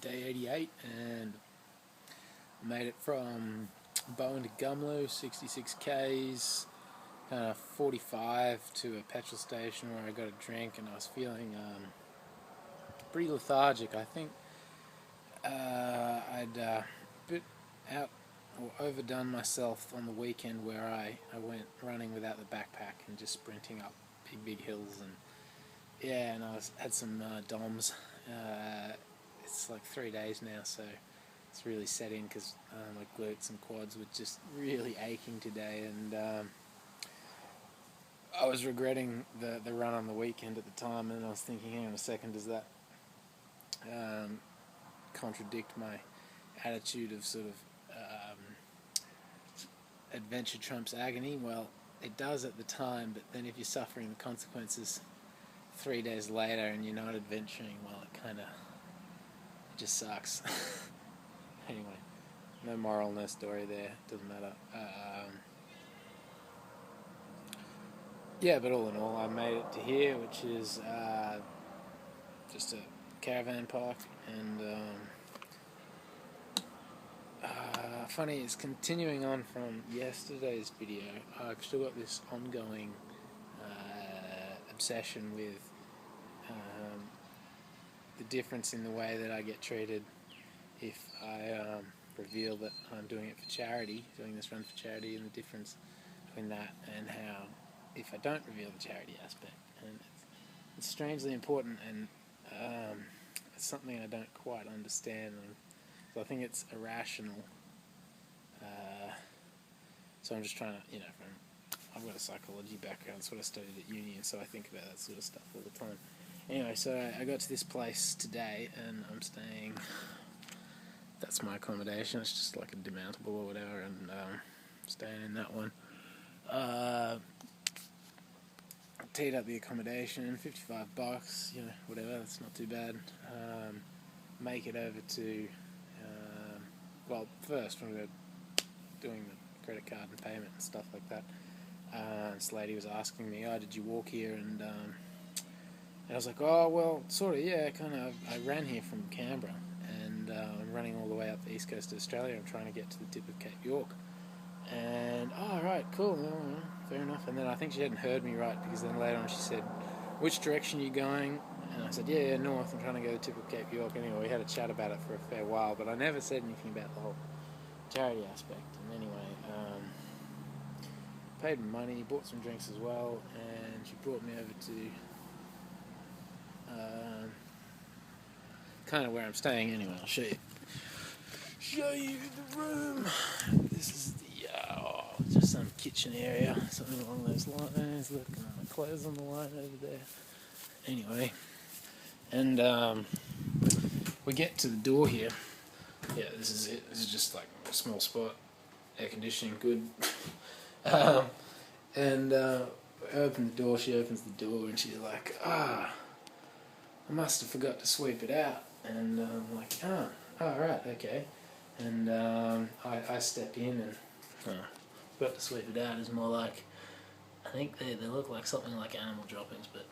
day 88, and I made it from Bowen to Gumlu, 66 k's, kind of 45 to a petrol station where I got a drink, and I was feeling pretty lethargic. I think I'd bit out or overdone myself on the weekend where I went running without the backpack and just sprinting up big hills, and yeah, and had some DOMs. It's like 3 days now, so it's really set in because my glutes and quads were just really aching today, and I was regretting the run on the weekend at the time, and I was thinking, hang on a second, does that contradict my attitude of sort of adventure trumps agony? Well, it does at the time, but then if you're suffering the consequences 3 days later and you're not adventuring, well, it just sucks. Anyway, no moral, no story there, doesn't matter. Yeah, but all in all, I made it to here, which is just a caravan park, and funny, it's continuing on from yesterday's video. I've still got this ongoing obsession with the difference in the way that I get treated if I reveal that I'm doing it for charity, doing this run for charity, and the difference between that and how if I don't reveal the charity aspect. And it's strangely important, and it's something I don't quite understand, and so I think it's irrational. So I'm just trying to, I've got a psychology background, that's what I studied at uni, and so I think about that sort of stuff all the time. Anyway, so I got to this place today, and I'm staying, that's my accommodation, it's just like a demountable or whatever, and staying in that one. Teed up the accommodation, $55, whatever, that's not too bad. Make it over to, first when we were doing the credit card and payment and stuff like that, this lady was asking me, did you walk here? And I was like, well, sort of, yeah, kind of. I ran here from Canberra, and I'm running all the way up the east coast of Australia. I'm trying to get to the tip of Cape York. And, right, cool, fair enough. And then I think she hadn't heard me right, because then later on she said, which direction are you going? And I said, yeah, north, I'm trying to go to the tip of Cape York. Anyway, we had a chat about it for a fair while, but I never said anything about the whole charity aspect. And anyway, paid money, bought some drinks as well, and she brought me over to kind of where I'm staying. Anyway, I'll show you the room. This is the just some kitchen area, something along those lines. Look, my clothes on the line over there. Anyway, and we get to the door here. Yeah, this is it. This is just like a small spot, air conditioning, good. And I open the door, she opens the door, and she's like, I must have forgot to sweep it out. And I'm like, right, okay. And I step in, and forgot to sweep it out is more like, I think they look like something like animal droppings, but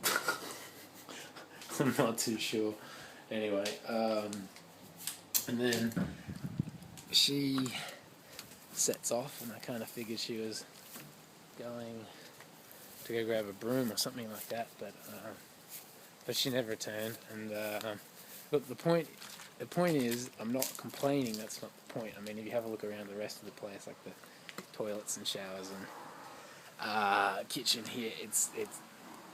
I'm not too sure. Anyway, and then she sets off, and I kind of figured she was going to go grab a broom or something like that, but she never returned. And look, the point is, I'm not complaining. That's not the point. I mean, if you have a look around the rest of the place, like the toilets and showers and kitchen here, it's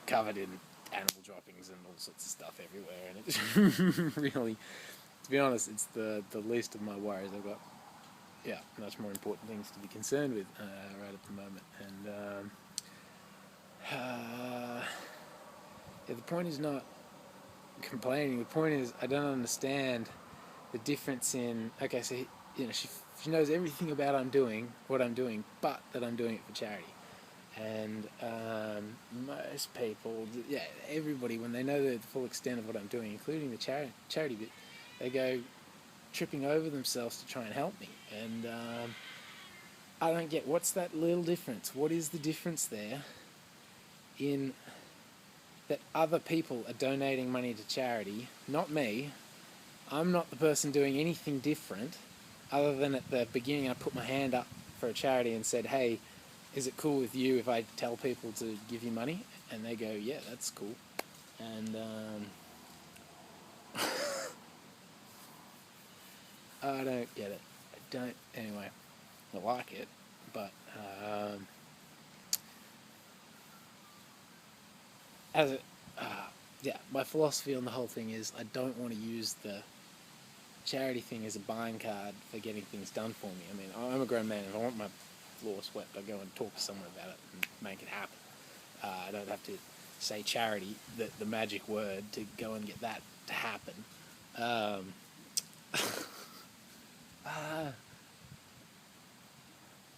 covered in animal droppings and all sorts of stuff everywhere, and it's really, to be honest, it's the least of my worries. I've got much more important things to be concerned with right at the moment. And the point is not complaining. The point is, I don't understand the difference in, okay, so she knows everything about what I'm doing, but that I'm doing it for charity. And most people, everybody, when they know the full extent of what I'm doing, including the charity bit, they go tripping over themselves to try and help me. And I don't get, what's that little difference? What is the difference there in that other people are donating money to charity, not me, I'm not the person doing anything different, other than at the beginning I put my hand up for a charity and said, hey, is it cool with you if I tell people to give you money? And they go, yeah, that's cool. And I don't get it. I don't. Anyway, I like it, but as it, yeah, my philosophy on the whole thing is I don't want to use the charity thing as a buying card for getting things done for me. I mean, I'm a grown man. If I want my floor swept, I go and talk to someone about it and make it happen. I don't have to say charity, the magic word, to go and get that to happen. Um,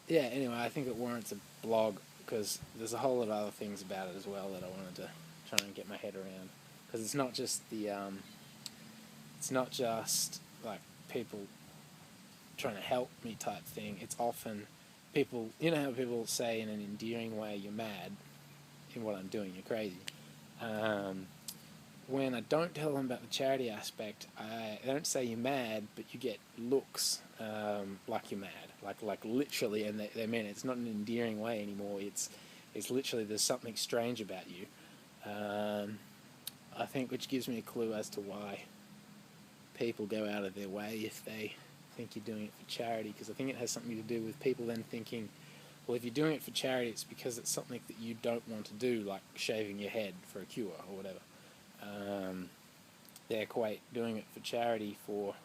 yeah, anyway, I think it warrants a blog because there's a whole lot of other things about it as well that I wanted to try and get my head around. Because it's not just it's not just like people trying to help me type thing. It's often people, you know how people say in an endearing way, you're mad in what I'm doing, you're crazy. When I don't tell them about the charity aspect, I don't say you're mad, but you get looks like you're mad, like literally, and they mean it. It's not an endearing way anymore. It's literally there's something strange about you. I think, which gives me a clue as to why people go out of their way if they think you're doing it for charity, because I think it has something to do with people then thinking, well, if you're doing it for charity, it's because it's something that you don't want to do, like shaving your head for a cure or whatever. They equate doing it for charity for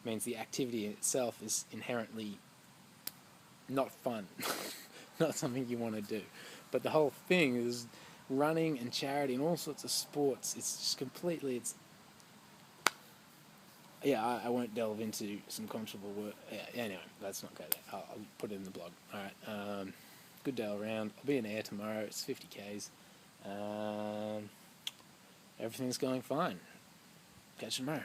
means the activity in itself is inherently not fun, not something you want to do. But the whole thing is running and charity and all sorts of sports. It's just completely. It's yeah. I won't delve into some controversial work. Yeah, anyway, let's not go there. I'll put it in the blog. All right. Good day all around. I'll be in air tomorrow. It's 50 k's. Everything's going fine. Catch you tomorrow.